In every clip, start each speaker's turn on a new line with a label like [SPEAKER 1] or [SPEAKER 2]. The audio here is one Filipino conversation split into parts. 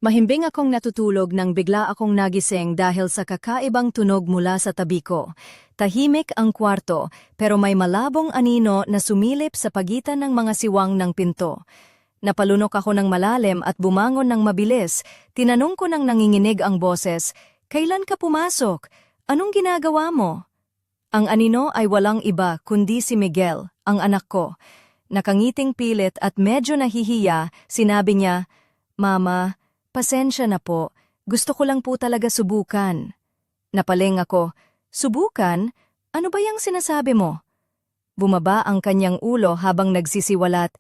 [SPEAKER 1] Mahimbing akong natutulog nang bigla akong nagising dahil sa kakaibang tunog mula sa tabi ko. Tahimik ang kwarto, pero may malabong anino na sumilip sa pagitan ng mga siwang ng pinto. Napalunok ako ng malalim at bumangon ng mabilis. Tinanong ko nang nanginginig ang boses, "Kailan ka pumasok? Anong ginagawa mo?" Ang anino ay walang iba kundi si Miguel, ang anak ko. Nakangiting pilit at medyo nahihiya, sinabi niya, "Mama, pasensya na po. Gusto ko lang po talaga subukan." Napaling ako, "Subukan? Ano ba yung sinasabi mo?" Bumaba ang kanyang ulo habang nagsisiwalat.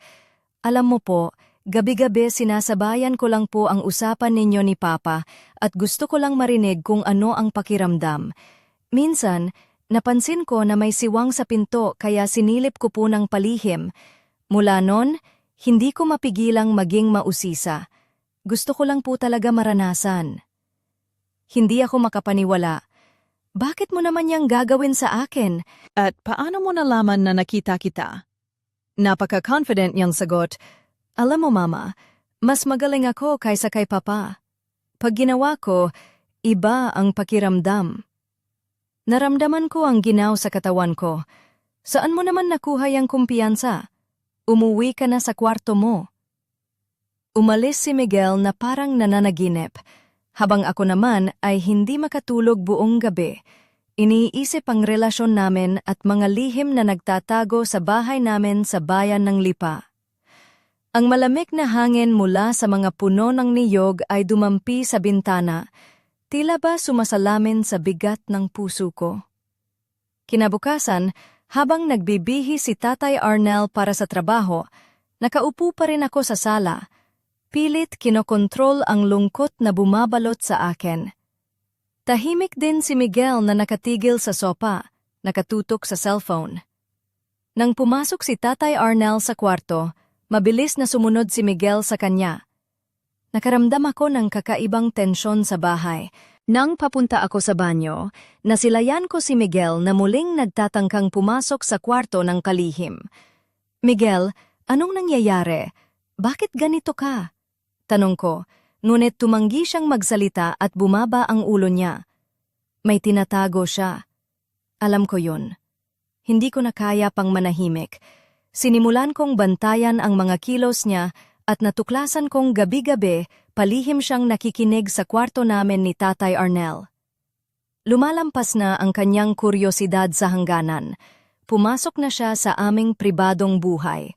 [SPEAKER 1] "Alam mo po, gabi-gabi sinasabayan ko lang po ang usapan ninyo ni Papa at gusto ko lang marinig kung ano ang pakiramdam. Minsan, napansin ko na may siwang sa pinto kaya sinilip ko po ng palihim. Mula nun, hindi ko mapigilang maging mausisa. Gusto ko lang po talaga maranasan." Hindi ako makapaniwala. "Bakit mo naman yang gagawin sa akin?"
[SPEAKER 2] At paano mo nalaman na nakita kita?
[SPEAKER 1] Napaka-confident niyang sagot. "Alam mo mama, mas magaling ako kaysa kay Papa. Pag ginawa ko, iba ang pakiramdam. Naramdaman ko ang ginaw sa katawan ko. Saan mo naman nakuha yang kumpiyansa? Umuwi ka na sa kwarto mo." Umalis si Miguel na parang nananaginip, habang ako naman ay hindi makatulog buong gabi. Iniisip ang relasyon namin at mga lihim na nagtatago sa bahay namin sa bayan ng Lipa. Ang malamig na hangin mula sa mga puno ng niyog ay dumampi sa bintana, tila ba sumasalamin sa bigat ng puso ko. Kinabukasan, habang nagbibihi si Tatay Arnel para sa trabaho, nakaupo pa rin ako sa sala. Pilit kinokontrol ang lungkot na bumabalot sa akin. Tahimik din si Miguel na nakatigil sa sopa, nakatutok sa cellphone. Nang pumasok si Tatay Arnel sa kwarto, mabilis na sumunod si Miguel sa kanya. Nakaramdam ako ng kakaibang tensyon sa bahay. Nang papunta ako sa banyo, nasilayan ko si Miguel na muling nagtatangkang pumasok sa kwarto ng kalihim. "Miguel, anong nangyayari? Bakit ganito ka?" Tanong ko, ngunit tumanggi siyang magsalita at bumaba ang ulo niya. May tinatago siya. Alam ko yun. Hindi ko na kaya pang manahimik. Sinimulan kong bantayan ang mga kilos niya at natuklasan kong gabi-gabi palihim siyang nakikinig sa kwarto namin ni Tatay Arnel. Lumalampas na ang kanyang kuryosidad sa hangganan. Pumasok na siya sa aming pribadong buhay.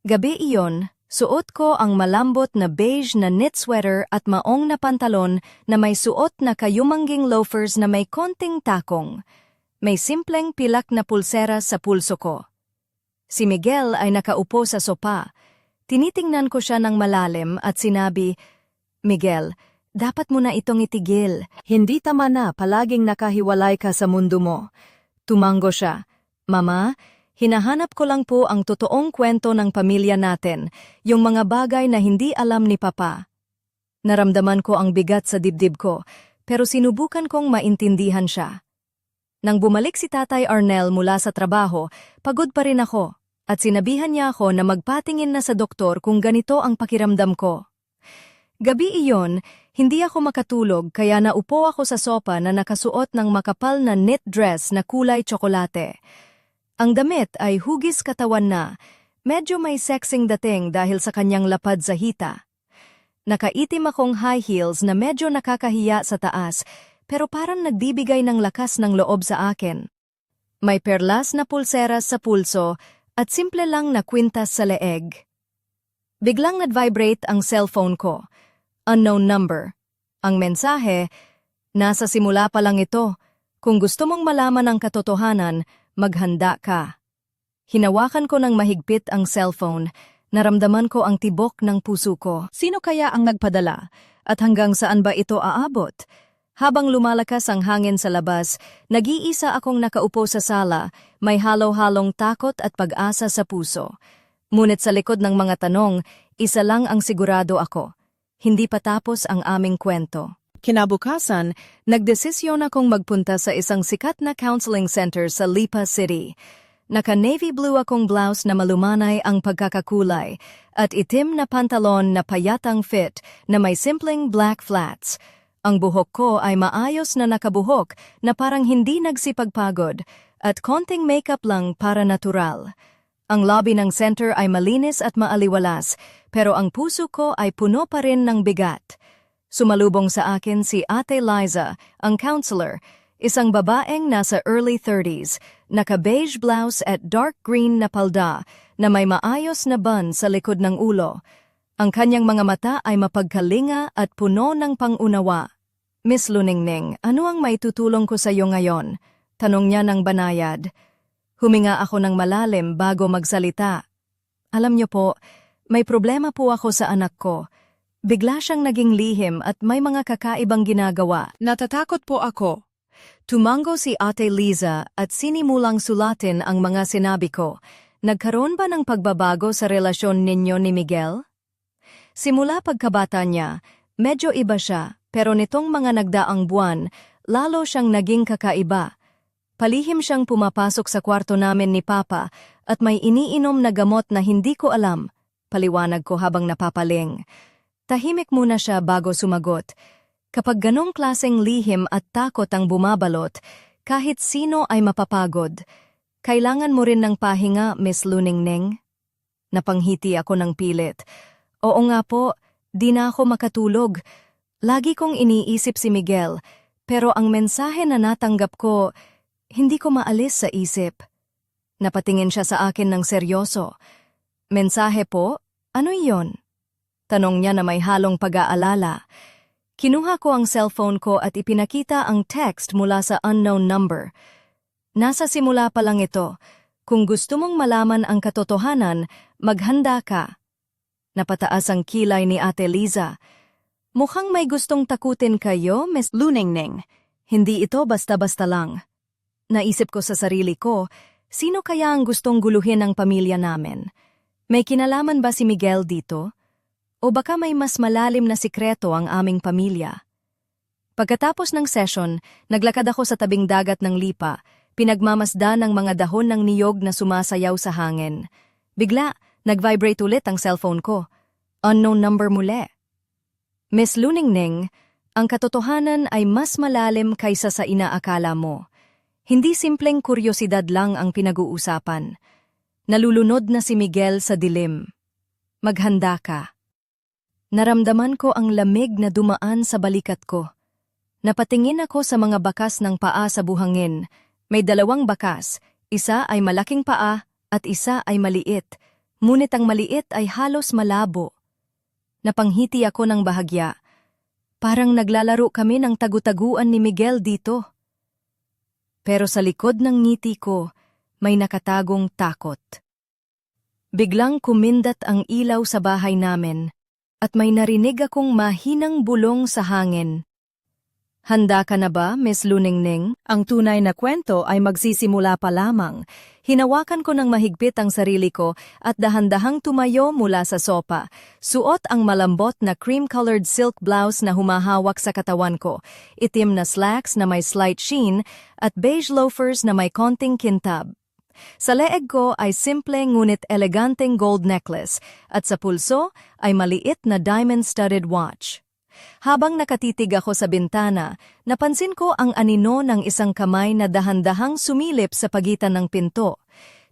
[SPEAKER 1] Gabi iyon, suot ko ang malambot na beige na knit sweater at maong na pantalon na may suot na kayumangging loafers na may konting takong. May simpleng pilak na pulseras sa pulso ko. Si Miguel ay nakaupo sa sopa. Tinitingnan ko siya ng malalim at sinabi, "Miguel, dapat mo na itong itigil. Hindi tama na palaging nakahiwalay ka sa mundo mo." Tumango siya, "Mama, hinahanap ko lang po ang totoong kwento ng pamilya natin, yung mga bagay na hindi alam ni Papa." Naramdaman ko ang bigat sa dibdib ko, pero sinubukan kong maintindihan siya. Nang bumalik si Tatay Arnel mula sa trabaho, pagod pa rin ako, at sinabihan niya ako na magpatingin na sa doktor kung ganito ang pakiramdam ko. Gabi iyon, hindi ako makatulog kaya naupo ako sa sopa na nakasuot ng makapal na knit dress na kulay tsokolate. Ang damit ay hugis katawan na, medyo may sexing dating dahil sa kanyang lapad sa hita. Nakaitim akong high heels na medyo nakakahiya sa taas, pero parang nagbibigay ng lakas ng loob sa akin. May perlas na pulseras sa pulso at simple lang na kwintas sa leeg. Biglang nag-vibrate ang cellphone ko. Unknown number. Ang mensahe, "Nasa simula pa lang ito. Kung gusto mong malaman ang katotohanan, maghanda ka." Hinawakan ko ng mahigpit ang cellphone. Naramdaman ko ang tibok ng puso ko. Sino kaya ang nagpadala? At hanggang saan ba ito aabot? Habang lumalakas ang hangin sa labas, nag-iisa akong nakaupo sa sala, may halo-halong takot at pag-asa sa puso. Ngunit sa likod ng mga tanong, isa lang ang sigurado ako. Hindi pa tapos ang aming kwento. Kinabukasan, nagdesisyon akong magpunta sa isang sikat na counseling center sa Lipa City. Naka-navy blue akong blouse na malumanay ang pagkakakulay at itim na pantalon na payatang fit na may simpleng black flats. Ang buhok ko ay maayos na nakabuhok na parang hindi nagsipagpagod at konting makeup lang para natural. Ang lobby ng center ay malinis at maaliwalas pero ang puso ko ay puno pa rin ng bigat. Sumalubong sa akin si Ate Liza, ang counselor, isang babaeng nasa early 30s, naka-beige blouse at dark green na palda na may maayos na bun sa likod ng ulo. Ang kanyang mga mata ay mapagkalinga at puno ng pangunawa. Miss Luningning, ano ang maitutulong ko sa iyo ngayon? Tanong niya ng banayad. Huminga ako ng malalim bago magsalita. Alam niyo po, may problema po ako sa anak ko. Bigla siyang naging lihim at may mga kakaibang ginagawa.
[SPEAKER 2] Natatakot po ako.
[SPEAKER 1] Tumango si Ate Liza at sinimulang sulatin ang mga sinabi ko. Nagkaroon ba ng pagbabago sa relasyon ninyo ni Miguel? Simula pagkabata niya, medyo iba siya, pero nitong mga nagdaang buwan, lalo siyang naging kakaiba. Palihim siyang pumapasok sa kwarto namin ni Papa at may iniinom na gamot na hindi ko alam. Paliwanag ko habang napapaling. Tahimik muna siya bago sumagot. Kapag ganong klaseng lihim at takot ang bumabalot, kahit sino ay mapapagod. Kailangan mo rin ng pahinga, Miss Luningning? Napanghiti ako ng pilit. Oo nga po, di na ako makatulog. Lagi kong iniisip si Miguel, pero ang mensahe na natanggap ko, hindi ko maalis sa isip. Napatingin siya sa akin ng seryoso. Mensahe po? Ano iyon? Tanong niya na may halong pag-aalala. Kinuha ko ang cellphone ko at ipinakita ang text mula sa unknown number. Nasa simula pa lang ito. Kung gusto mong malaman ang katotohanan, maghanda ka. Napataas ang kilay ni Ate Liza. Mukhang may gustong takutin kayo, Miss Luningning. Hindi ito basta-basta lang. Naisip ko sa sarili ko, sino kaya ang gustong guluhin ang pamilya namin? May kinalaman ba si Miguel dito? O baka may mas malalim na sikreto ang aming pamilya? Pagkatapos ng session, naglakad ako sa tabing dagat ng Lipa, pinagmamasdan ng mga dahon ng niyog na sumasayaw sa hangin. Bigla, nag-vibrate ulit ang cellphone ko. Unknown number muli. Miss Luningning, ang katotohanan ay mas malalim kaysa sa inaakala mo. Hindi simpleng kuryosidad lang ang pinag-uusapan. Nalulunod na si Miguel sa dilim. Maghanda ka. Naramdaman ko ang lamig na dumaan sa balikat ko. Napatingin ako sa mga bakas ng paa sa buhangin. May 2 bakas, isa ay malaking paa at isa ay maliit. Ngunit ang maliit ay halos malabo. Napanghiti ako ng bahagya. Parang naglalaro kami ng tagu-taguan ni Miguel dito. Pero sa likod ng ngiti ko, may nakatagong takot. Biglang kumindat ang ilaw sa bahay namin. At may narinig akong mahinang bulong sa hangin. Handa ka na ba, Miss Luningning?
[SPEAKER 2] Ang tunay na kwento ay magsisimula pa lamang.
[SPEAKER 1] Hinawakan ko ng mahigpit ang sarili ko at dahan-dahang tumayo mula sa sopa. Suot ang malambot na cream-colored silk blouse na humahawak sa katawan ko, itim na slacks na may slight sheen at beige loafers na may konting kintab. Sa leeg ko ay simple ngunit eleganteng gold necklace at sa pulso ay maliit na diamond-studded watch. Habang nakatitig ako sa bintana, napansin ko ang anino ng isang kamay na dahan-dahang sumilip sa pagitan ng pinto.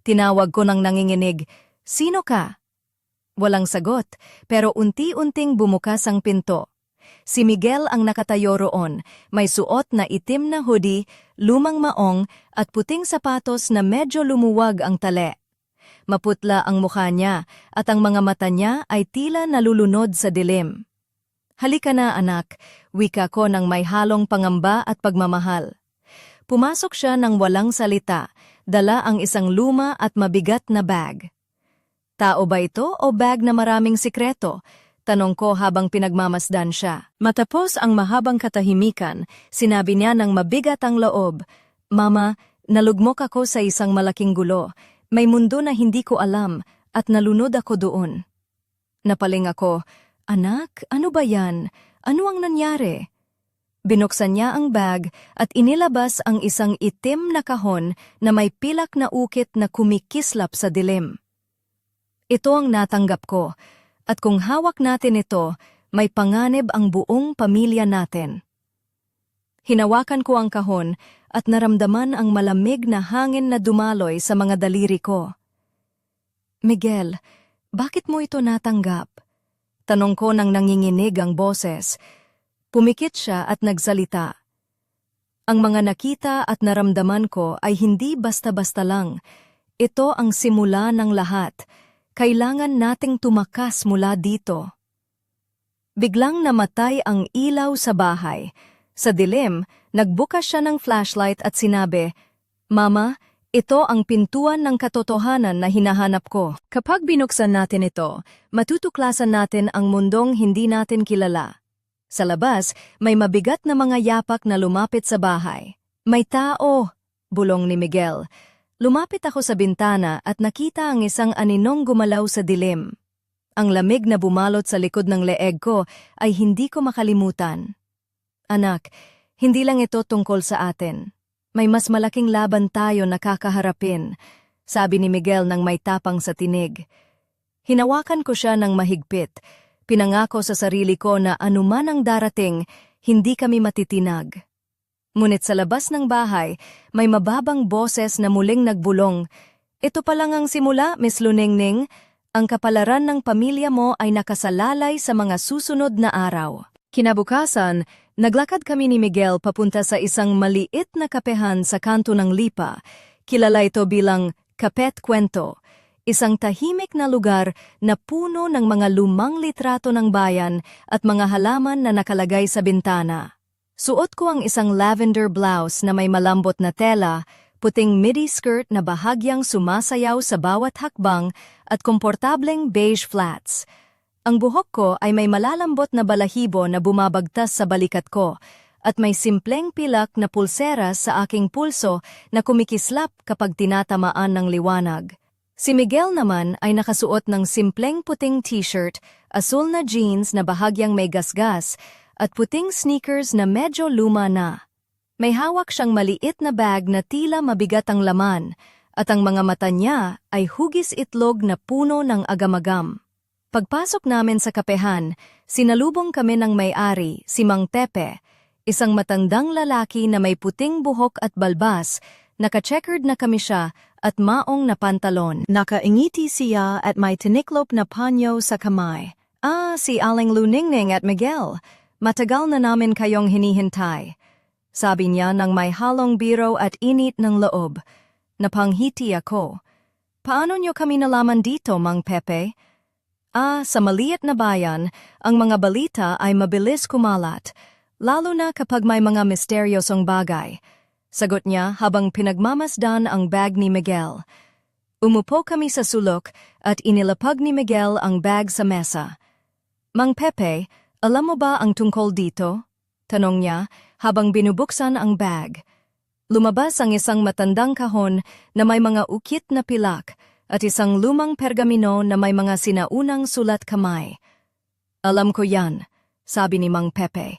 [SPEAKER 1] Tinawag ko ng nanginginig, "Sino ka?" Walang sagot, pero unti-unting bumukas ang pinto. Si Miguel ang nakatayo roon, may suot na itim na hoodie, lumang maong at puting sapatos na medyo lumuwag ang tali. Maputla ang mukha niya at ang mga mata niya ay tila nalulunod sa dilim. "Halika na anak," wika ko ng may halong pangamba at pagmamahal. Pumasok siya ng walang salita, dala ang isang luma at mabigat na bag. Tao ba ito o bag na maraming sikreto? Tanong ko habang pinagmamasdan siya. Matapos ang mahabang katahimikan, sinabi niya ng mabigat ang loob, "Mama, nalugmok ako sa isang malaking gulo. May mundo na hindi ko alam at nalunod ako doon." Napaling ako, "Anak, ano ba yan? Ano ang nangyari?" Binuksan niya ang bag at inilabas ang isang itim na kahon na may pilak na ukit na kumikislap sa dilim. Ito ang natanggap ko, at kung hawak natin ito, may panganib ang buong pamilya natin. Hinawakan ko ang kahon at naramdaman ang malamig na hangin na dumaloy sa mga daliri ko. Miguel, bakit mo ito natanggap? Tanong ko nang nanginginig ang boses. Pumikit siya at nagsalita. Ang mga nakita at naramdaman ko ay hindi basta-basta lang. Ito ang simula ng lahat. Kailangan nating tumakas mula dito. Biglang namatay ang ilaw sa bahay. Sa dilim, nagbukas siya ng flashlight at sinabi, "Mama, ito ang pintuan ng katotohanan na hinahanap ko. Kapag binuksan natin ito, matutuklasan natin ang mundong hindi natin kilala." Sa labas, may mabigat na mga yapak na lumapit sa bahay. "May tao!" bulong ni Miguel. Lumapit ako sa bintana at nakita ang isang aninong gumalaw sa dilim. Ang lamig na bumalot sa likod ng leeg ko ay hindi ko makalimutan. "Anak, hindi lang ito tungkol sa atin. May mas malaking laban tayo na kakaharapin," sabi ni Miguel nang may tapang sa tinig. Hinawakan ko siya ng mahigpit. Pinangako sa sarili ko na anuman ang darating, hindi kami matitinag. Ngunit sa labas ng bahay, may mababang boses na muling nagbulong. "Ito pa lang ang simula, Miss Luningning. Ang kapalaran ng pamilya mo ay nakasalalay sa mga susunod na araw." Kinabukasan, naglakad kami ni Miguel papunta sa isang maliit na kapehan sa kanto ng Lipa. Kilala ito bilang Kapet Kwento. Isang tahimik na lugar na puno ng mga lumang litrato ng bayan at mga halaman na nakalagay sa bintana. Suot ko ang isang lavender blouse na may malambot na tela, puting midi skirt na bahagyang sumasayaw sa bawat hakbang at komportableng beige flats. Ang buhok ko ay may malalambot na balahibo na bumabagtas sa balikat ko at may simpleng pilak na pulseras sa aking pulso na kumikislap kapag tinatamaan ng liwanag. Si Miguel naman ay nakasuot ng simpleng puting t-shirt, asul na jeans na bahagyang may gasgas, at puting sneakers na medyo luma na. May hawak siyang maliit na bag na tila mabigat ang laman, at ang mga mata niya ay hugis itlog na puno ng agamagam. Pagpasok namin sa kapehan, sinalubong kami ng may-ari, si Mang Pepe, isang matandang lalaki na may puting buhok at balbas. Naka-checkered na kamisya at maong na pantalon. Nakaingiti siya at may tiniklop na panyo sa kamay. "Ah, si Aling Luningning at Miguel. Matagal na namin kayong hinihintay," sabi niya nang may halong biro at init ng loob. Napanghiti ako. "Paano niyo kami nalaman dito, Mang Pepe?" "Ah, sa maliit na bayan, ang mga balita ay mabilis kumalat, lalo na kapag may mga misteryosong bagay," sagot niya habang pinagmamasdan ang bag ni Miguel. Umupo kami sa sulok at inilapag ni Miguel ang bag sa mesa. "Mang Pepe, alam mo ba ang tungkol dito?" tanong niya habang binubuksan ang bag. Lumabas ang isang matandang kahon na may mga ukit na pilak at isang lumang pergamino na may mga sinaunang sulat kamay. "Alam ko yan," sabi ni Mang Pepe.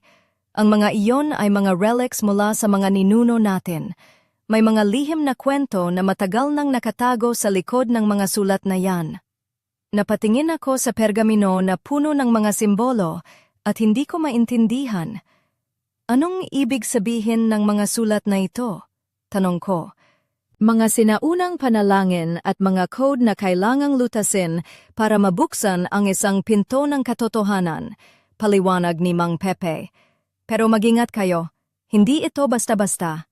[SPEAKER 1] "Ang mga iyon ay mga relics mula sa mga ninuno natin. May mga lihim na kwento na matagal nang nakatago sa likod ng mga sulat na yan." Napatingin ako sa pergamino na puno ng mga simbolo at hindi ko maintindihan. "Anong ibig sabihin ng mga sulat na ito?" tanong ko. "Mga sinaunang panalangin at mga code na kailangang lutasin para mabuksan ang isang pinto ng katotohanan," paliwanag ni Mang Pepe. "Pero mag-ingat kayo, hindi ito basta-basta."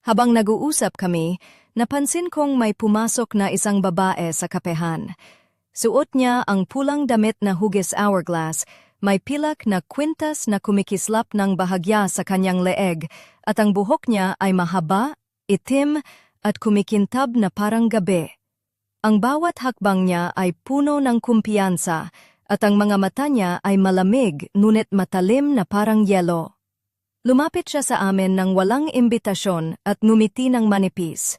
[SPEAKER 1] Habang nag-uusap kami, napansin kong may pumasok na isang babae sa kapehan. Suot niya ang pulang damit na hugis hourglass, may pilak na kwintas na kumikislap ng bahagya sa kanyang leeg, at ang buhok niya ay mahaba, itim, at kumikintab na parang gabi. Ang bawat hakbang niya ay puno ng kumpiyansa, at ang mga mata niya ay malamig ngunit matalim na parang yelo. Lumapit siya sa amin nang walang imbitasyon at ngumiti ng manipis.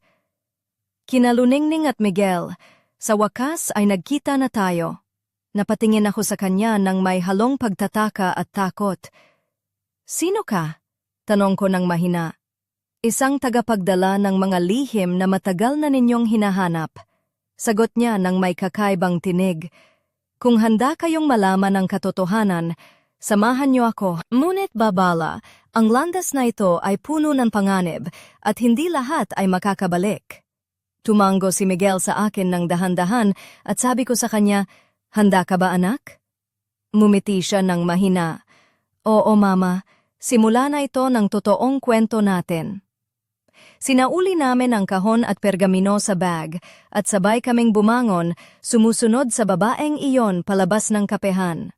[SPEAKER 1] "Kina Luningning at Miguel, sa wakas ay nagkita na tayo." Napatingin ako sa kanya nang may halong pagtataka at takot. Sino ka? Tanong ko ng mahina. Isang tagapagdala ng mga lihim na matagal na ninyong hinahanap. Sagot niya ng may kakaibang tinig. Kung handa kayong malaman ang katotohanan, samahan niyo ako. Ngunit babala, ang landas na ito ay puno ng panganib at hindi lahat ay makakabalik. Tumango si Miguel sa akin ng dahan-dahan at sabi ko sa kanya, "Handa ka ba, anak?" Ngumiti siya ng mahina. "Oo, mama, simula na ito ng totoong kwento natin." Sinauli namin ang kahon at pergamino sa bag at sabay kaming bumangon, sumusunod sa babaeng iyon palabas ng kapehan.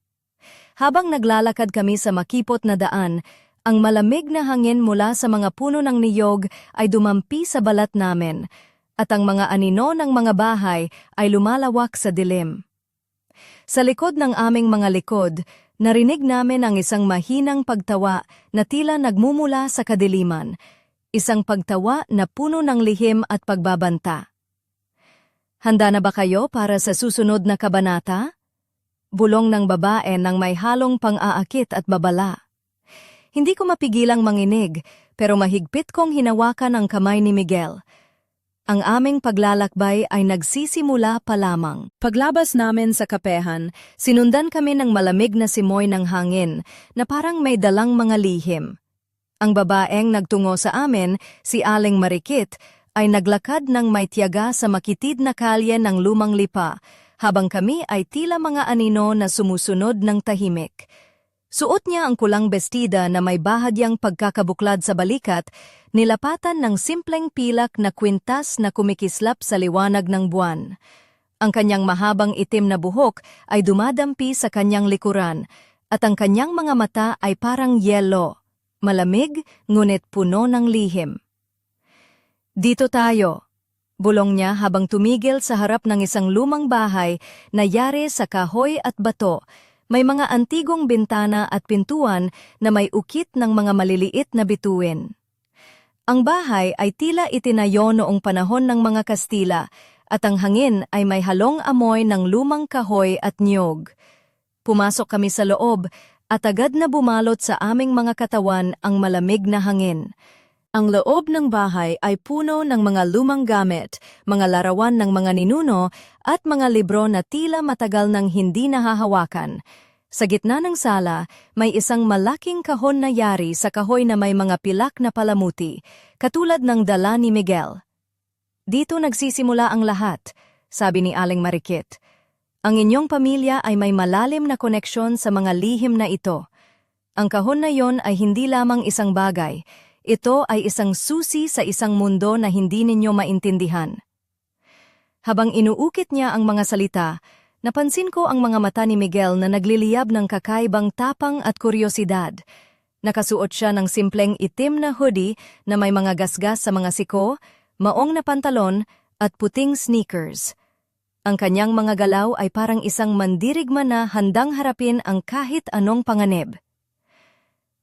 [SPEAKER 1] Habang naglalakad kami sa makipot na daan, ang malamig na hangin mula sa mga puno ng niyog ay dumampi sa balat namin, at ang mga anino ng mga bahay ay lumalawak sa dilim. Sa likod ng aming mga likod, narinig namin ang isang mahinang pagtawa na tila nagmumula sa kadiliman, isang pagtawa na puno ng lihim at pagbabanta. "Handa na ba kayo para sa susunod na kabanata?" Bulong ng babae nang may halong pang-aakit at babala. Hindi ko mapigilang manginig, pero mahigpit kong hinawakan ang kamay ni Miguel. Ang aming paglalakbay ay nagsisimula pa lamang. Paglabas namin sa kapehan, sinundan kami ng malamig na simoy ng hangin na parang may dalang mga lihim. Ang babaeng nagtungo sa amin, si Aling Marikit, ay naglakad ng may tiyaga sa makitid na kalye ng lumang lipa, habang kami ay tila mga anino na sumusunod ng tahimik. Suot niya ang kulang bestida na may bahagyang pagkakabuklad sa balikat, nilapatan ng simpleng pilak na kwintas na kumikislap sa liwanag ng buwan. Ang kanyang mahabang itim na buhok ay dumadampi sa kanyang likuran, at ang kanyang mga mata ay parang yelo, malamig ngunit puno ng lihim. "Dito tayo," bulong niya habang tumigil sa harap ng isang lumang bahay na yari sa kahoy at bato. May mga antigong bintana at pintuan na may ukit ng mga maliliit na bituin. Ang bahay ay tila itinayo noong panahon ng mga Kastila at ang hangin ay may halong amoy ng lumang kahoy at niyog. Pumasok kami sa loob at agad na bumalot sa aming mga katawan ang malamig na hangin. Ang loob ng bahay ay puno ng mga lumang gamit, mga larawan ng mga ninuno at mga libro na tila matagal nang hindi nahahawakan. Sa gitna ng sala, may isang malaking kahon na yari sa kahoy na may mga pilak na palamuti, katulad ng dala ni Miguel. "Dito nagsisimula ang lahat," sabi ni Aling Marikit. "Ang inyong pamilya ay may malalim na koneksyon sa mga lihim na ito. Ang kahon na yon ay hindi lamang isang bagay, ito ay isang susi sa isang mundo na hindi ninyo maintindihan." Habang inuukit niya ang mga salita, napansin ko ang mga mata ni Miguel na nagliliyab ng kakaibang tapang at kuryosidad. Nakasuot siya ng simpleng itim na hoodie na may mga gasgas sa mga siko, maong na pantalon at puting sneakers. Ang kanyang mga galaw ay parang isang mandirigma na handang harapin ang kahit anong panganib.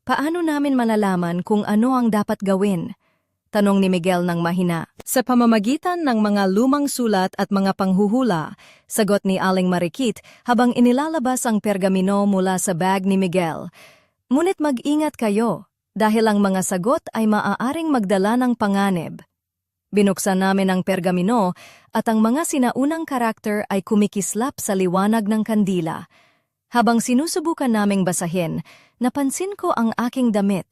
[SPEAKER 1] "Paano namin malalaman kung ano ang dapat gawin?" tanong ni Miguel ng mahina. "Sa pamamagitan ng mga lumang sulat at mga panghuhula," sagot ni Aling Marikit habang inilalabas ang pergamino mula sa bag ni Miguel. "Ngunit mag-ingat kayo, dahil ang mga sagot ay maaaring magdala ng panganib." Binuksan namin ang pergamino at ang mga sinaunang karakter ay kumikislap sa liwanag ng kandila. Habang sinusubukan naming basahin, napansin ko ang aking damit,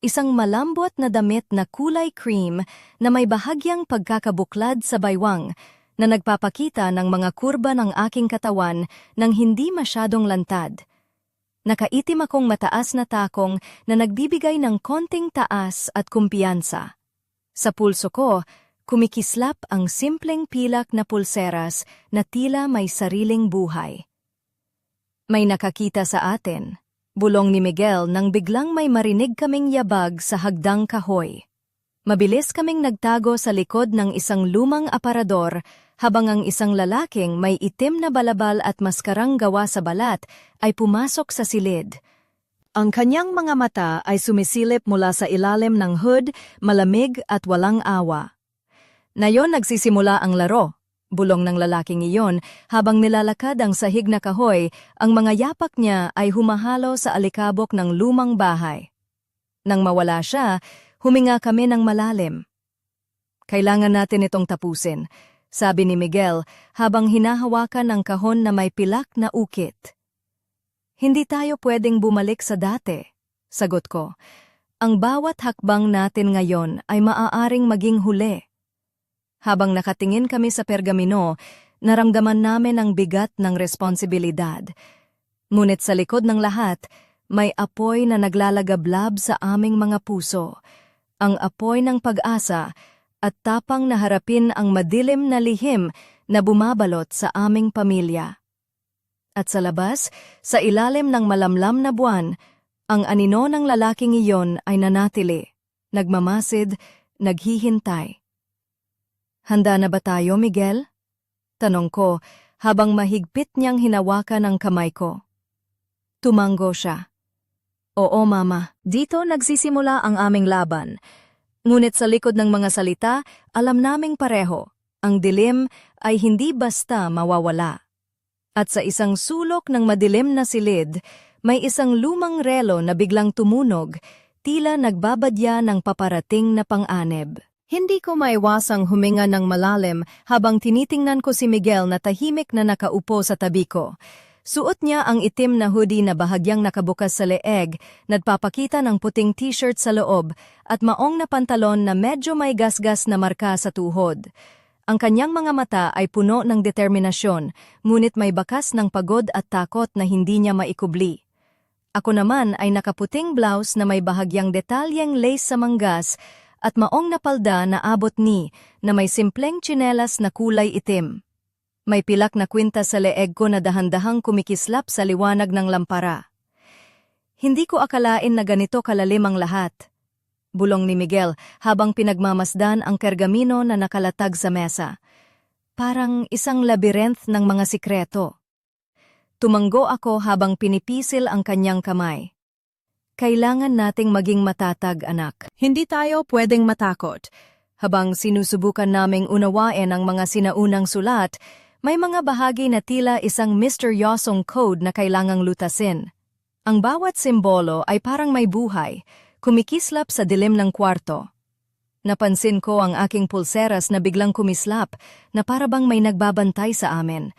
[SPEAKER 1] isang malambot na damit na kulay cream na may bahagyang pagkakabuklad sa baywang na nagpapakita ng mga kurba ng aking katawan nang hindi masyadong lantad. Nakaitim akong mataas na takong na nagbibigay ng konting taas at kumpiyansa. Sa pulso ko, kumikislap ang simpleng pilak na pulseras na tila may sariling buhay. "May nakakita sa atin," bulong ni Miguel nang biglang may marinig kaming yabag sa hagdang kahoy. Mabilis kaming nagtago sa likod ng isang lumang aparador habang ang isang lalaking may itim na balabal at maskarang gawa sa balat ay pumasok sa silid. Ang kanyang mga mata ay sumisilip mula sa ilalim ng hood, malamig at walang awa. "Nayon nagsisimula ang laro," bulong ng lalaking iyon habang nilalakad ang sahig na kahoy, ang mga yapak niya ay humahalo sa alikabok ng lumang bahay. Nang mawala siya, huminga kami ng malalim. Kailangan natin itong tapusin, sabi ni Miguel habang hinahawakan ang kahon na may pilak na ukit. Hindi tayo pwedeng bumalik sa dati, sagot ko. Ang bawat hakbang natin ngayon ay maaaring maging huli. Habang nakatingin kami sa pergamino, naramdaman namin ang bigat ng responsibilidad. Ngunit sa likod ng lahat, may apoy na naglalagablab sa aming mga puso. Ang apoy ng pag-asa at tapang na harapin ang madilim na lihim na bumabalot sa aming pamilya. At sa labas, sa ilalim ng malamlam na buwan, ang anino ng lalaking iyon ay nanatili, nagmamasid, naghihintay. Handa na ba tayo, Miguel? Tanong ko habang mahigpit niyang hinawakan ang kamay ko. Tumango siya. Oo, Mama, dito nagsisimula ang aming laban. Ngunit sa likod ng mga salita, alam naming pareho, ang dilim ay hindi basta mawawala. At sa isang sulok ng madilim na silid, may isang lumang relo na biglang tumunog, tila nagbabadya ng paparating na pang-anib. Hindi ko maiwasang huminga ng malalim habang tinitingnan ko si Miguel na tahimik na nakaupo sa tabi ko. Suot niya ang itim na hoodie na bahagyang nakabukas sa leeg, nagpapakita ng puting t-shirt sa loob, at maong na pantalon na medyo may gasgas na marka sa tuhod. Ang kanyang mga mata ay puno ng determinasyon, ngunit may bakas ng pagod at takot na hindi niya maikubli. Ako naman ay nakaputing blouse na may bahagyang detalyeng lace sa manggas at maong na palda na abot ni na may simpleng tsinelas na kulay itim. May pilak na kwintas sa leeg ko na dahan-dahang kumikislap sa liwanag ng lampara. Hindi ko akalain na ganito kalalim ang lahat. Bulong ni Miguel habang pinagmamasdan ang pergamino na nakalatag sa mesa. Parang isang labyrinth ng mga sikreto. Tumanggo ako habang pinipisil ang kanyang kamay. Kailangan nating maging matatag, anak.
[SPEAKER 2] Hindi tayo pwedeng matakot.
[SPEAKER 1] Habang sinusubukan naming unawain ang mga sinaunang sulat, may mga bahagi na tila isang misteryosong code na kailangang lutasin. Ang bawat simbolo ay parang may buhay, kumikislap sa dilim ng kwarto. Napansin ko ang aking pulseras na biglang kumislap na parabang may nagbabantay sa amin.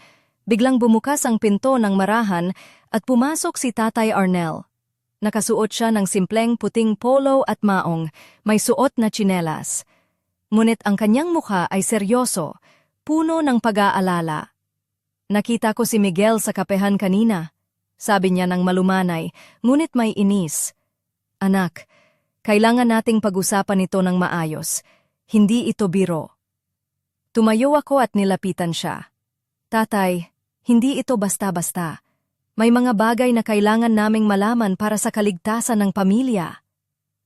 [SPEAKER 1] Biglang bumukas ang pinto ng marahan at pumasok si Tatay Arnel. Nakasuot siya ng simpleng puting polo at maong, may suot na tsinelas. Ngunit ang kanyang mukha ay seryoso, puno ng pag-aalala. Nakita ko si Miguel sa kapehan kanina. Sabi niya ng malumanay, ngunit may inis. Anak, kailangan nating pag-usapan ito ng maayos. Hindi ito biro. Tumayo ako at nilapitan siya. Tatay, hindi ito basta-basta. May mga bagay na kailangan naming malaman para sa kaligtasan ng pamilya.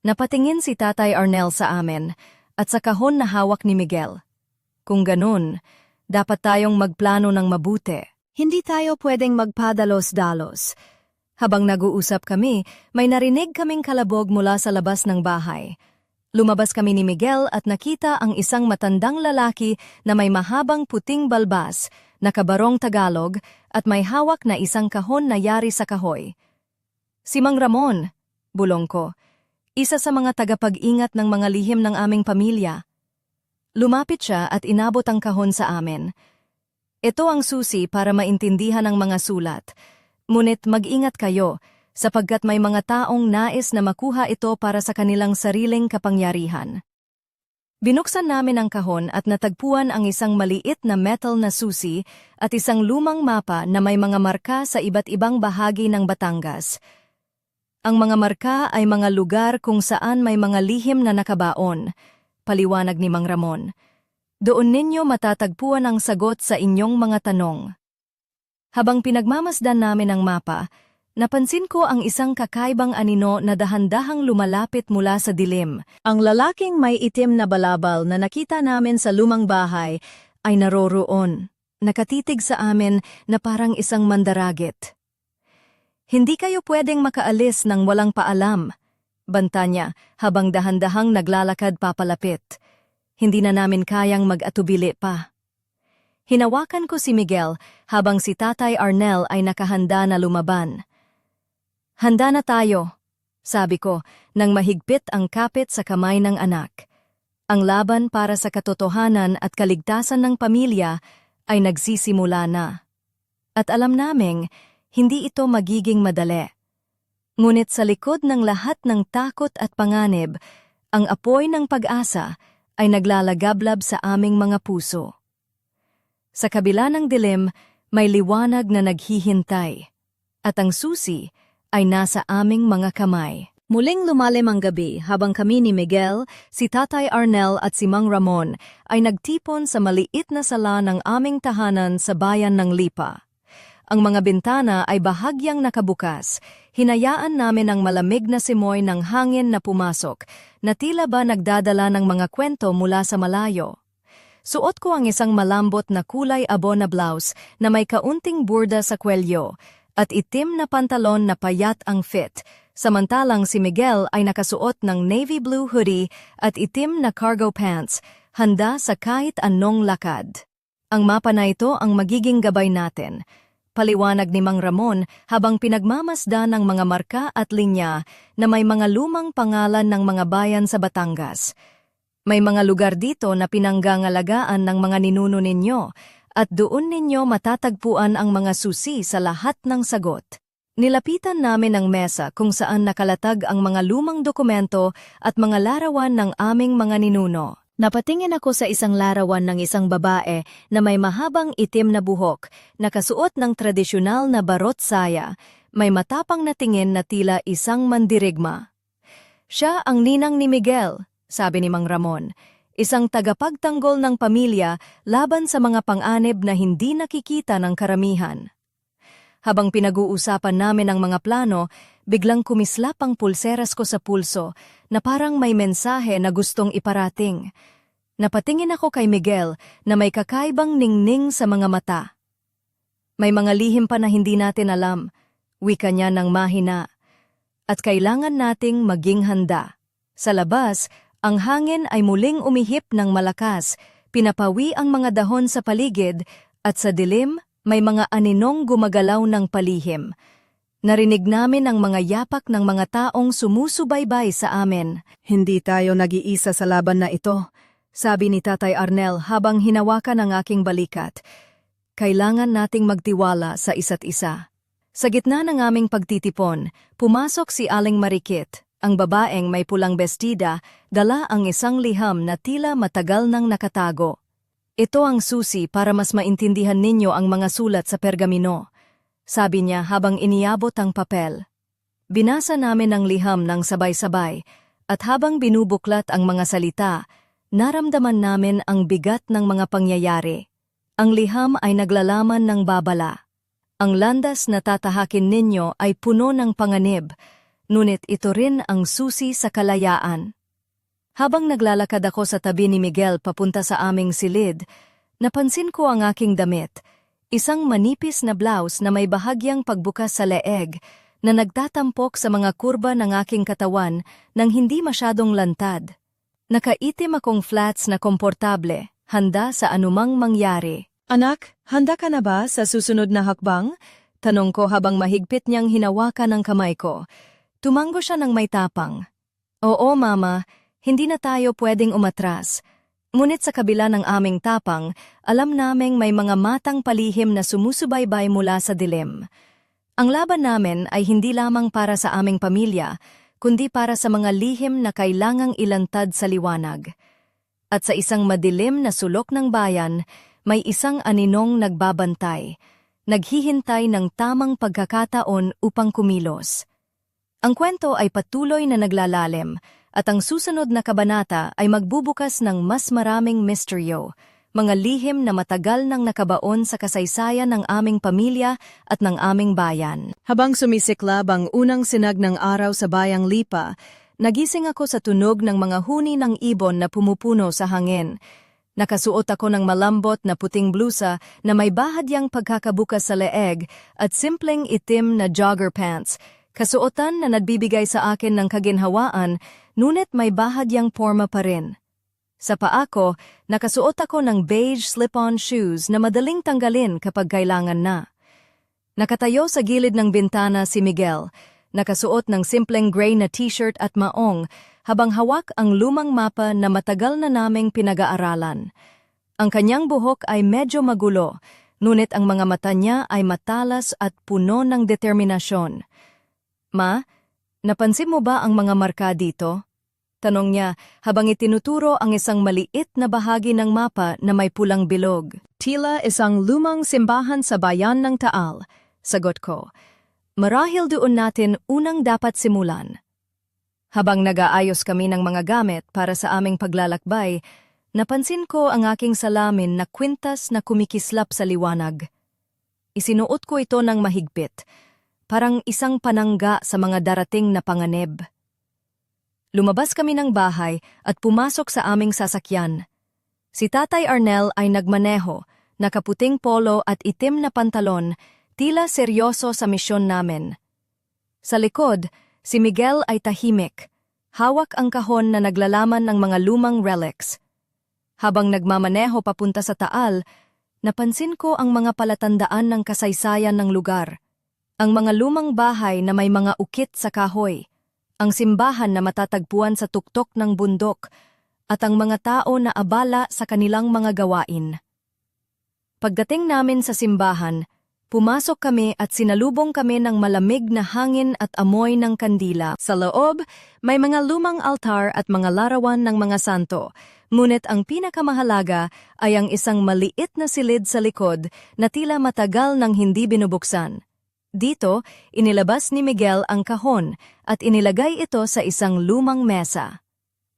[SPEAKER 1] Napatingin si Tatay Arnel sa amin at sa kahon na hawak ni Miguel. Kung ganun, dapat tayong magplano ng mabuti. Hindi tayo pwedeng magpadalos-dalos. Habang nag-uusap kami, may narinig kaming kalabog mula sa labas ng bahay. Lumabas kami ni Miguel at nakita ang isang matandang lalaki na may mahabang puting balbas, nakabarong Tagalog, at may hawak na isang kahon na yari sa kahoy. Si Mang Ramon, bulong ko, isa sa mga tagapag-ingat ng mga lihim ng aming pamilya. Lumapit siya at inabot ang kahon sa amin. Ito ang susi para maintindihan ang mga sulat. Ngunit mag-ingat kayo, sapagkat may mga taong nais na makuha ito para sa kanilang sariling kapangyarihan. Binuksan namin ang kahon at natagpuan ang isang maliit na metal na susi at isang lumang mapa na may mga marka sa iba't ibang bahagi ng Batangas. Ang mga marka ay mga lugar kung saan may mga lihim na nakabaon, paliwanag ni Mang Ramon. Doon ninyo matatagpuan ang sagot sa inyong mga tanong. Habang pinagmamasdan namin ang mapa, napansin ko ang isang kakaibang anino na dahan-dahang lumalapit mula sa dilim. Ang lalaking may itim na balabal na nakita namin sa lumang bahay ay naroroon, nakatitig sa amin na parang isang mandaragit. Hindi kayo pwedeng makaalis ng walang paalam, banta niya habang dahan-dahang naglalakad papalapit. Hindi na namin kayang mag-atubili pa. Hinawakan ko si Miguel habang si Tatay Arnel ay nakahanda na lumaban. Handa na tayo, sabi ko, nang mahigpit ang kapit sa kamay ng anak. Ang laban para sa katotohanan at kaligtasan ng pamilya ay nagsisimula na. At alam naming, hindi ito magiging madali. Ngunit sa likod ng lahat ng takot at panganib, ang apoy ng pag-asa ay naglalagablab sa aming mga puso. Sa kabila ng dilim, may liwanag na naghihintay, at ang susi ay nasa aming mga kamay. Muling lumalim ang gabi habang kami ni Miguel, si Tatay Arnel at si Mang Ramon ay nagtipon sa maliit na sala ng aming tahanan sa bayan ng Lipa. Ang mga bintana ay bahagyang nakabukas. Hinayaan namin ang malamig na simoy ng hangin na pumasok, na tila ba nagdadala ng mga kwento mula sa malayo. Suot ko ang isang malambot na kulay abo na blouse na may kaunting burda sa kwelyo at itim na pantalon na payat ang fit, samantalang si Miguel ay nakasuot ng navy blue hoodie at itim na cargo pants, handa sa kahit anong lakad. Ang mapa na ito ang magiging gabay natin. Paliwanag ni Mang Ramon habang pinagmamasdan ng mga marka at linya na may mga lumang pangalan ng mga bayan sa Batangas. May mga lugar dito na pinanggangalagaan ng mga ninuno ninyo at doon ninyo matatagpuan ang mga susi sa lahat ng sagot. Nilapitan namin ang mesa kung saan nakalatag ang mga lumang dokumento at mga larawan ng aming mga ninuno. Napatingin ako sa isang larawan ng isang babae na may mahabang itim na buhok, nakasuot ng tradisyonal na barot saya, may matapang na tingin na tila isang mandirigma. Siya ang ninang ni Miguel, sabi ni Mang Ramon, isang tagapagtanggol ng pamilya laban sa mga panganib na hindi nakikita ng karamihan. Habang pinag-uusapan namin ang mga plano, biglang kumislap ang pulseras ko sa pulso na parang may mensahe na gustong iparating. Napatingin ako kay Miguel na may kakaibang ningning sa mga mata. May mga lihim pa na hindi natin alam, wika niya ng mahina. At kailangan nating maging handa. Sa labas, ang hangin ay muling umihip ng malakas, pinapawi ang mga dahon sa paligid, at sa dilim, may mga aninong gumagalaw ng palihim. Narinig namin ang mga yapak ng mga taong sumusubaybay sa amin.
[SPEAKER 2] Hindi tayo nag-iisa sa laban na ito, sabi ni Tatay Arnel habang hinawakan ang aking balikat.
[SPEAKER 1] Kailangan nating magtiwala sa isa't isa. Sa gitna ng aming pagtitipon, pumasok si Aling Marikit, ang babaeng may pulang bestida, dala ang isang liham na tila matagal nang nakatago. Ito ang susi para mas maintindihan ninyo ang mga sulat sa pergamino, sabi niya habang iniabot ang papel. Binasa namin ang liham ng sabay-sabay, at habang binubuklat ang mga salita, naramdaman namin ang bigat ng mga pangyayari. Ang liham ay naglalaman ng babala. Ang landas na tatahakin ninyo ay puno ng panganib, ngunit ito rin ang susi sa kalayaan. Habang naglalakad ako sa tabi ni Miguel papunta sa aming silid, napansin ko ang aking damit, isang manipis na blouse na may bahagyang pagbukas sa leeg na nagtatampok sa mga kurba ng aking katawan nang hindi masyadong lantad. Nakaitim akong flats na komportable, handa sa anumang mangyari.
[SPEAKER 2] Anak, handa ka na ba sa susunod na hakbang?
[SPEAKER 1] Tanong ko habang mahigpit niyang hinawakan ang kamay ko. Tumango siya ng may tapang. Oo, Mama. Hindi na tayo pwedeng umatras. Ngunit sa kabila ng aming tapang, alam naming may mga matang palihim na sumusubaybay mula sa dilim. Ang laban namin ay hindi lamang para sa aming pamilya, kundi para sa mga lihim na kailangang ilantad sa liwanag. At sa isang madilim na sulok ng bayan, may isang aninong nagbabantay, naghihintay ng tamang pagkakataon upang kumilos. Ang kwento ay patuloy na naglalalim, at ang susunod na kabanata ay magbubukas ng mas maraming misteryo, mga lihim na matagal nang nakabaon sa kasaysayan ng aming pamilya at ng aming bayan.
[SPEAKER 2] Habang sumisiklab ang unang sinag ng araw sa bayang Lipa, nagising ako sa tunog ng mga huni ng ibon na pumupuno sa hangin. Nakasuot ako ng malambot na puting blusa na may bahagyang pagkakabukas sa leeg at simpleng itim na jogger pants, kasuotan na nagbibigay sa akin ng kaginhawaan, ngunit may bahagyang porma pa rin. Sa paa ko, nakasuot ako ng beige slip-on shoes na madaling tanggalin kapag kailangan na. Nakatayo sa gilid ng bintana si Miguel, nakasuot ng simpleng gray na t-shirt at maong, habang hawak ang lumang mapa na matagal na naming pinag-aaralan. Ang kanyang buhok ay medyo magulo, ngunit ang mga mata niya ay matalas at puno ng determinasyon. Ma, napansin mo ba ang mga marka dito? Tanong niya habang itinuturo ang isang maliit na bahagi ng mapa na may pulang bilog. Tila isang lumang simbahan sa bayan ng Taal, sagot ko. Marahil doon natin unang dapat simulan. Habang nag-aayos kami ng mga gamit para sa aming paglalakbay, napansin ko ang aking salamin na kwintas na kumikislap sa liwanag. Isinuot ko ito ng mahigpit, parang isang panangga sa mga darating na panganib. Lumabas kami ng bahay at pumasok sa aming sasakyan. Si Tatay Arnel ay nagmaneho, nakaputing polo at itim na pantalon, tila seryoso sa misyon namin. Sa likod, si Miguel ay tahimik, hawak ang kahon na naglalaman ng mga lumang relics. Habang nagmamaneho papunta sa Taal, napansin ko ang mga palatandaan ng kasaysayan ng lugar. Ang mga lumang bahay na may mga ukit sa kahoy, ang simbahan na matatagpuan sa tuktok ng bundok, at ang mga tao na abala sa kanilang mga gawain. Pagdating namin sa simbahan, pumasok kami at sinalubong kami ng malamig na hangin at amoy ng kandila. Sa loob, may mga lumang altar at mga larawan ng mga santo, ngunit ang pinakamahalaga ay ang isang maliit na silid sa likod na tila matagal nang hindi binubuksan. Dito, inilabas ni Miguel ang kahon at inilagay ito sa isang lumang mesa.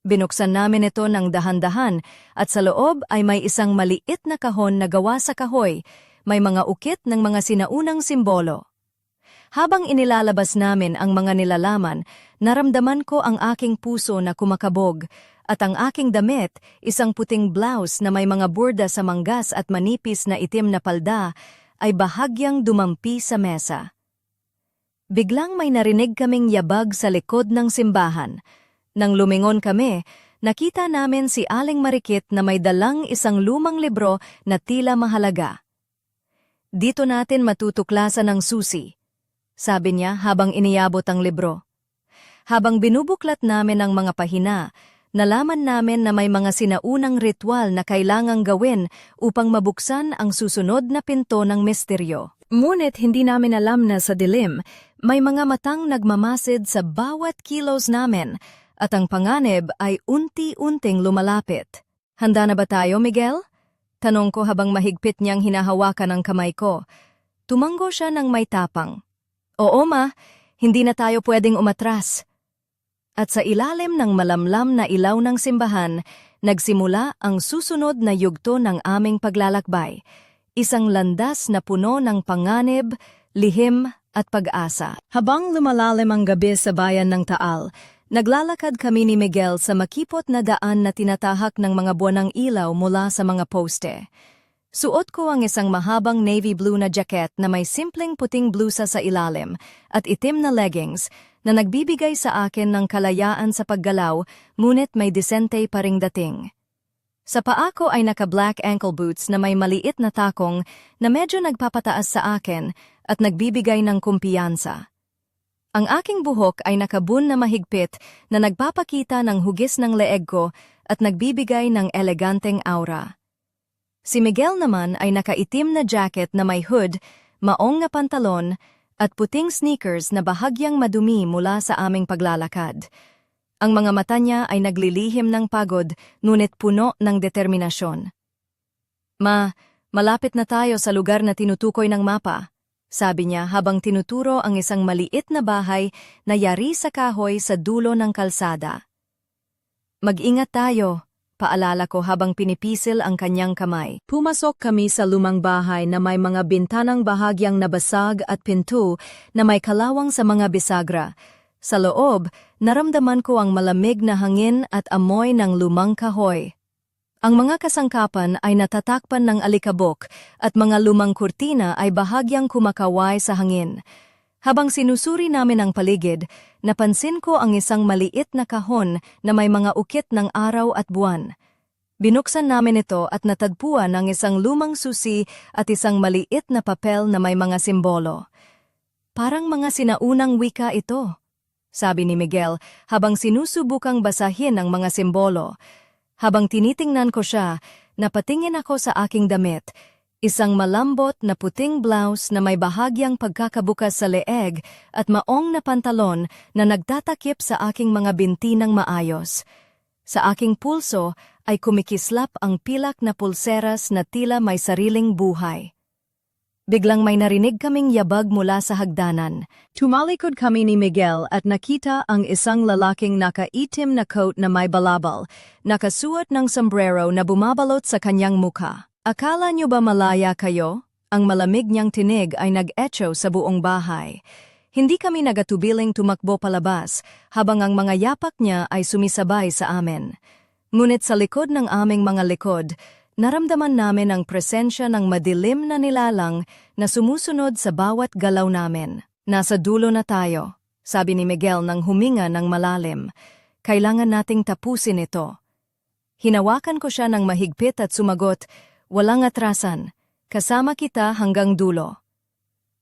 [SPEAKER 2] Binuksan namin ito ng dahan-dahan at sa loob ay may isang maliit na kahon na gawa sa kahoy. May mga ukit ng mga sinaunang simbolo. Habang inilalabas namin ang mga nilalaman, naramdaman ko ang aking puso na kumakabog at ang aking damit, isang puting blouse na may mga burda sa manggas at manipis na itim na palda, ay bahagyang dumampi sa mesa. Biglang may narinig kaming yabag sa likod ng simbahan. Nang lumingon kami, nakita namin si Aling Marikit na may dalang isang lumang libro na tila mahalaga. Dito natin matutuklasan ang susi, sabi niya habang iniyabot ang libro. Habang binubuklat namin ang mga pahina, nalaman namin na may mga sinaunang ritual na kailangang gawin upang mabuksan ang susunod na pinto ng misteryo. Ngunit hindi namin alam na sa dilim, may mga matang nagmamasid sa bawat kilos namin at ang panganib ay unti-unting lumalapit. Handa na ba tayo, Miguel? Tanong ko habang mahigpit niyang hinahawakan ang kamay ko. Tumango siya ng may tapang. Oo ma, hindi na tayo pwedeng umatras. At sa ilalim ng malamlam na ilaw ng simbahan, nagsimula ang susunod na yugto ng aming paglalakbay. Isang landas na puno ng panganib, lihim at pag-asa. Habang lumalalim ang gabi sa bayan ng Taal, naglalakad kami ni Miguel sa makipot na daan na tinatahak ng mga buwanang ilaw mula sa mga poste. Suot ko ang isang mahabang navy blue na jacket na may simpleng puting blusa sa ilalim at itim na leggings na nagbibigay sa akin ng kalayaan sa paggalaw, ngunit may disente pa ring dating. Sa paa ko ay naka-black ankle boots na may maliit na takong na medyo nagpapataas sa akin at nagbibigay ng kumpiyansa. Ang aking buhok ay nakabun na mahigpit na nagpapakita ng hugis ng leeg ko at nagbibigay ng eleganteng aura. Si Miguel naman ay nakaitim na jacket na may hood, maong na pantalon at puting sneakers na bahagyang madumi mula sa aming paglalakad. Ang mga mata niya ay naglilihim ng pagod, ngunit puno ng determinasyon. Ma, malapit na tayo sa lugar na tinutukoy ng mapa, sabi niya habang tinuturo ang isang maliit na bahay na yari sa kahoy sa dulo ng kalsada. Mag-ingat tayo, paalala ko habang pinipisil ang kanyang kamay. Pumasok kami sa lumang bahay na may mga bintanang bahagyang nabasag at pinto na may kalawang sa mga bisagra. Sa loob, naramdaman ko ang malamig na hangin at amoy ng lumang kahoy. Ang mga kasangkapan ay natatakpan ng alikabok at mga lumang kurtina ay bahagyang kumakaway sa hangin. Habang sinusuri namin ang paligid, napansin ko ang isang maliit na kahon na may mga ukit ng araw at buwan. Binuksan namin ito at natagpuan ang isang lumang susi at isang maliit na papel na may mga simbolo. Parang mga sinaunang wika ito, sabi ni Miguel habang sinusubukang basahin ang mga simbolo. Habang tinitingnan ko siya, napatingin ako sa aking damit. Isang malambot na puting blouse na may bahagyang pagkakabukas sa leeg at maong na pantalon na nagtatakip sa aking mga binti ng maayos. Sa aking pulso ay kumikislap ang pilak na pulseras na tila may sariling buhay. Biglang may narinig kaming yabag mula sa hagdanan. Tumalikod kami ni Miguel at nakita ang isang lalaking nakaitim na coat na may balabal, nakasuot ng sombrero na bumabalot sa kanyang mukha. Akala niyo ba malaya kayo? Ang malamig niyang tinig ay nag-echo sa buong bahay. Hindi kami nagatubiling tumakbo palabas habang ang mga yapak niya ay sumisabay sa amin. Ngunit sa likod ng aming mga likod, naramdaman namin ang presensya ng madilim na nilalang na sumusunod sa bawat galaw namin. Nasa dulo na tayo, sabi ni Miguel nang huminga ng malalim. Kailangan nating tapusin ito. Hinawakan ko siya ng mahigpit at sumagot, walang atrasan, kasama kita hanggang dulo.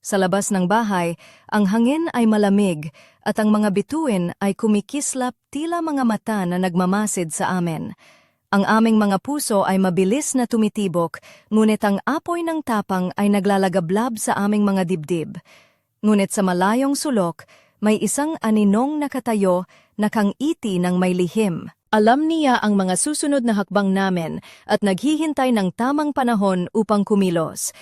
[SPEAKER 2] Sa labas ng bahay, ang hangin ay malamig at ang mga bituin ay kumikislap tila mga mata na nagmamasid sa amin. Ang aming mga puso ay mabilis na tumitibok, ngunit ang apoy ng tapang ay naglalagablab sa aming mga dibdib. Ngunit sa malayong sulok, may isang aninong nakatayo na kang-iti ng may lihim. Alam niya ang mga susunod na hakbang namin at naghihintay ng tamang panahon upang kumilos.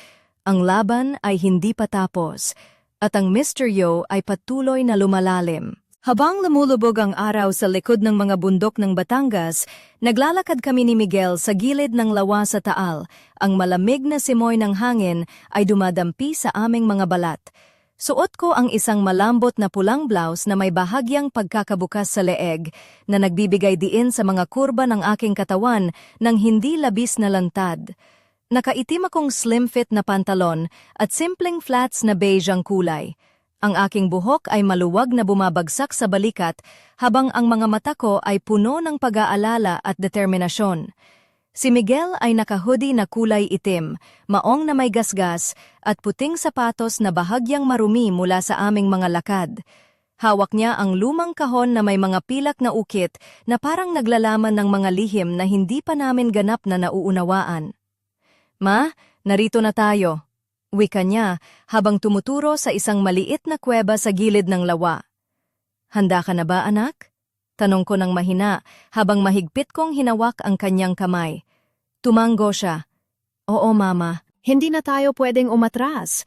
[SPEAKER 2] Ang laban ay hindi pa tapos at ang misteryo ay patuloy na lumalalim. Habang lumulubog ang araw sa likod ng mga bundok ng Batangas, naglalakad kami ni Miguel sa gilid ng lawa sa Taal. Ang malamig na simoy ng hangin ay dumadampi sa aming mga balat. Suot ko ang isang malambot na pulang blouse na may bahagyang pagkakabukas sa leeg na nagbibigay diin sa mga kurba ng aking katawan nang hindi labis na lantad. Nakaitim akong slim fit na pantalon at simpleng flats na beige ang kulay. Ang aking buhok ay maluwag na bumabagsak sa balikat habang ang mga mata ko ay puno ng pag-aalala at determinasyon. Si Miguel ay naka-hoodie na kulay itim, maong na may gasgas at puting sapatos na bahagyang marumi mula sa aming mga lakad. Hawak niya ang lumang kahon na may mga pilak na ukit na parang naglalaman ng mga lihim na hindi pa namin ganap na nauunawaan. Ma, narito na tayo, wika niya habang tumuturo sa isang maliit na kuweba sa gilid ng lawa. Handa ka na ba, anak? Tanong ko ng mahina habang mahigpit kong hinawak ang kanyang kamay. Tumanggo siya. Oo, mama. Hindi na tayo pwedeng umatras.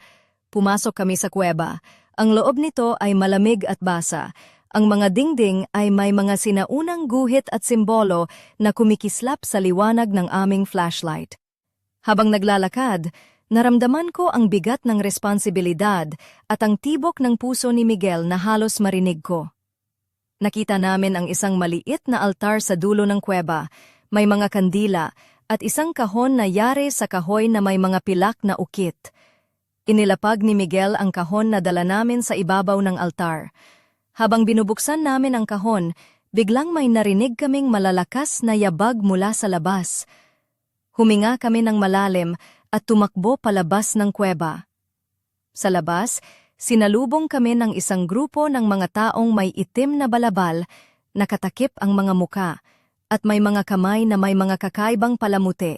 [SPEAKER 2] Pumasok kami sa kuweba. Ang loob nito ay malamig at basa. Ang mga dingding ay may mga sinaunang guhit at simbolo na kumikislap sa liwanag ng aming flashlight. Habang naglalakad, naramdaman ko ang bigat ng responsibilidad at ang tibok ng puso ni Miguel na halos marinig ko. Nakita namin ang isang maliit na altar sa dulo ng kuweba, may mga kandila at isang kahon na yari sa kahoy na may mga pilak na ukit. Inilapag ni Miguel ang kahon na dala namin sa ibabaw ng altar. Habang binubuksan namin ang kahon, biglang may narinig kaming malalakas na yabag mula sa labas. Huminga kami ng malalim at tumakbo palabas ng kuweba. Sa labas, sinalubong kami ng isang grupo ng mga taong may itim na balabal, nakatakip ang mga muka, at may mga kamay na may mga kakaibang palamuti.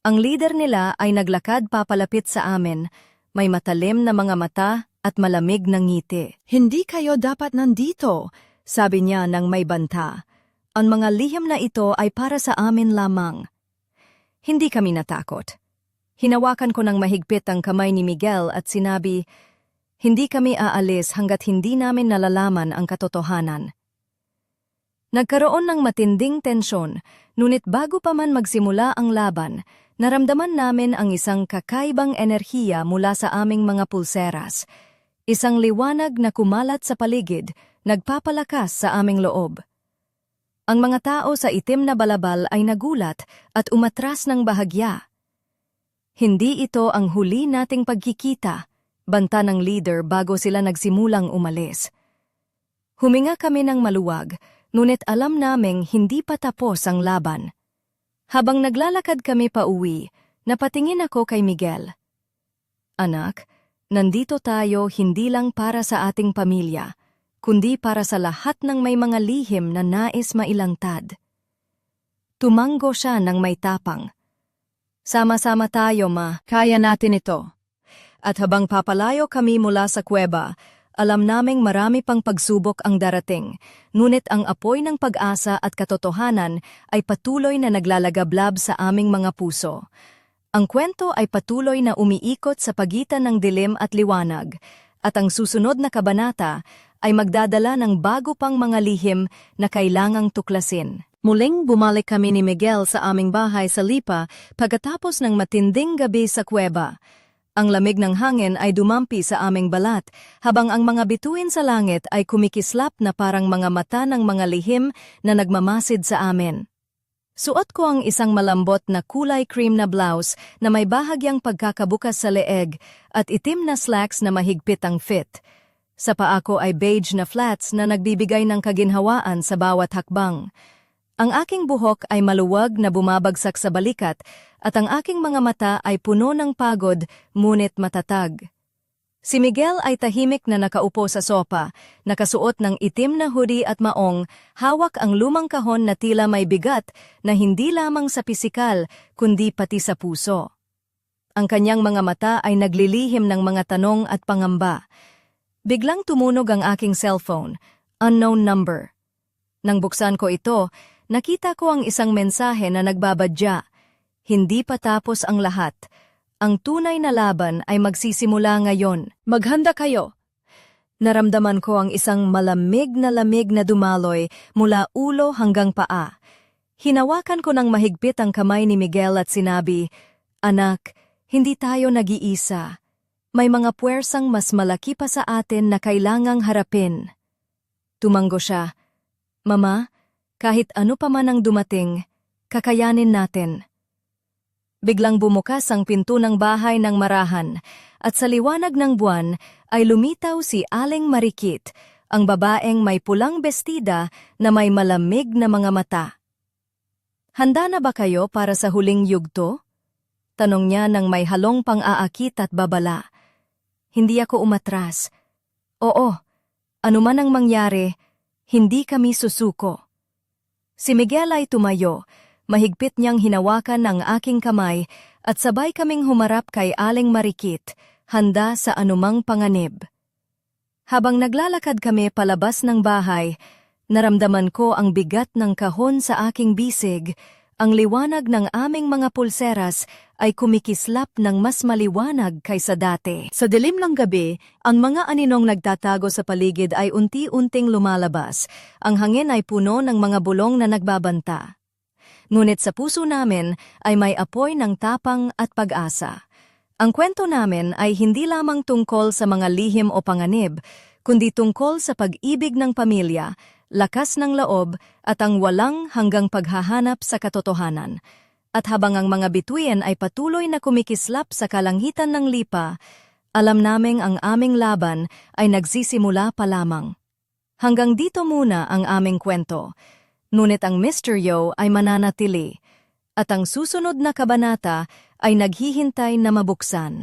[SPEAKER 2] Ang leader nila ay naglakad papalapit sa amin, may matalim na mga mata at malamig na ngiti. Hindi kayo dapat nandito, sabi niya nang may banta. Ang mga lihim na ito ay para sa amin lamang. Hindi kami natakot. Hinawakan ko ng mahigpit ang kamay ni Miguel at sinabi, hindi kami aalis hanggat hindi namin nalalaman ang katotohanan. Nagkaroon ng matinding tensyon, ngunit bago pa man magsimula ang laban, naramdaman namin ang isang kakaibang enerhiya mula sa aming mga pulseras. Isang liwanag na kumalat sa paligid, nagpapalakas sa aming loob. Ang mga tao sa itim na balabal ay nagulat at umatras ng bahagya. Hindi ito ang huli nating pagkikita, banta ng leader bago sila nagsimulang umalis. Huminga kami ng maluwag, ngunit alam naming hindi pa tapos ang laban. Habang naglalakad kami pa uwi, napatingin ako kay Miguel. Anak,
[SPEAKER 1] Nandito tayo hindi lang para sa ating pamilya, kundi para sa lahat ng may mga lihim na nais mailantad. Tumanggo siya ng may tapang. Sama-sama tayo, ma. Kaya natin ito. At habang papalayo kami mula sa kuweba, alam naming marami pang pagsubok ang darating, ngunit ang apoy ng pag-asa at katotohanan ay patuloy na naglalagablab sa aming mga puso. Ang kwento ay patuloy na umiikot sa pagitan ng dilim at liwanag, at ang susunod na kabanata ay magdadala ng bago pang mga lihim na kailangang tuklasin. Muling bumalik kami ni Miguel sa aming bahay sa Lipa pagkatapos ng matinding gabi sa kuweba. Ang lamig ng hangin ay dumampi sa aming balat, habang ang mga bituin sa langit ay kumikislap na parang mga mata ng mga lihim na nagmamasid sa amin. Suot ko ang isang malambot na kulay cream na blouse na may bahagyang pagkakabukas sa leeg at itim na slacks na mahigpit ang fit. Sa paa ko ay beige na flats na nagbibigay ng kaginhawaan sa bawat hakbang. Ang aking buhok ay maluwag na bumabagsak sa balikat at ang aking mga mata ay puno ng pagod ngunit matatag. Si Miguel ay tahimik na nakaupo sa sopa, nakasuot ng itim na hoodie at maong, hawak ang lumang kahon na tila may bigat na hindi lamang sa pisikal kundi pati sa puso. Ang kanyang mga mata ay naglilihim ng mga tanong at pangamba. Biglang tumunog ang aking cellphone, unknown number. Nang buksan ko ito, nakita ko ang isang mensahe na nagbabadya. Hindi pa tapos ang lahat. Ang tunay na laban ay magsisimula ngayon. Maghanda kayo. Naramdaman ko ang isang malamig na dumaloy mula ulo hanggang paa. Hinawakan ko ng mahigpit ang kamay ni Miguel at sinabi, "Anak, hindi tayo nag-iisa. May mga puwersang mas malaki pa sa atin na kailangang harapin." Tumanggo siya, "Mama, kahit ano pa man ang dumating, kakayanin natin." Biglang bumukas ang pinto ng bahay ng marahan, at sa liwanag ng buwan ay lumitaw si Aling Marikit, ang babaeng may pulang bestida na may malamig na mga mata. "Handa na ba kayo para sa huling yugto?" Tanong niya nang may halong pang-aakit at babala. Hindi ako umatras. "Oo, anuman ang mangyari, hindi kami susuko." Si Miguel ay tumayo, mahigpit niyang hinawakan ang aking kamay at sabay kaming humarap kay Aling Marikit, handa sa anumang panganib. Habang naglalakad kami palabas ng bahay, naramdaman ko ang bigat ng kahon sa aking bisig. Ang liwanag ng aming mga pulseras ay kumikislap ng mas maliwanag kaysa dati. Sa dilim ng gabi, ang mga aninong nagtatago sa paligid ay unti-unting lumalabas. Ang hangin ay puno ng mga bulong na nagbabanta. Ngunit sa puso namin ay may apoy ng tapang at pag-asa. Ang kwento namin ay hindi lamang tungkol sa mga lihim o panganib, kundi tungkol sa pag-ibig ng pamilya, lakas ng loob at ang walang hanggang paghahanap sa katotohanan. At habang ang mga bituin ay patuloy na kumikislap sa kalangitan ng Lipa, alam naming ang aming laban ay nagsisimula pa lamang. Hanggang dito muna ang aming kwento. Ngunit ang misteryo ay mananatili, at ang susunod na kabanata ay naghihintay na mabuksan.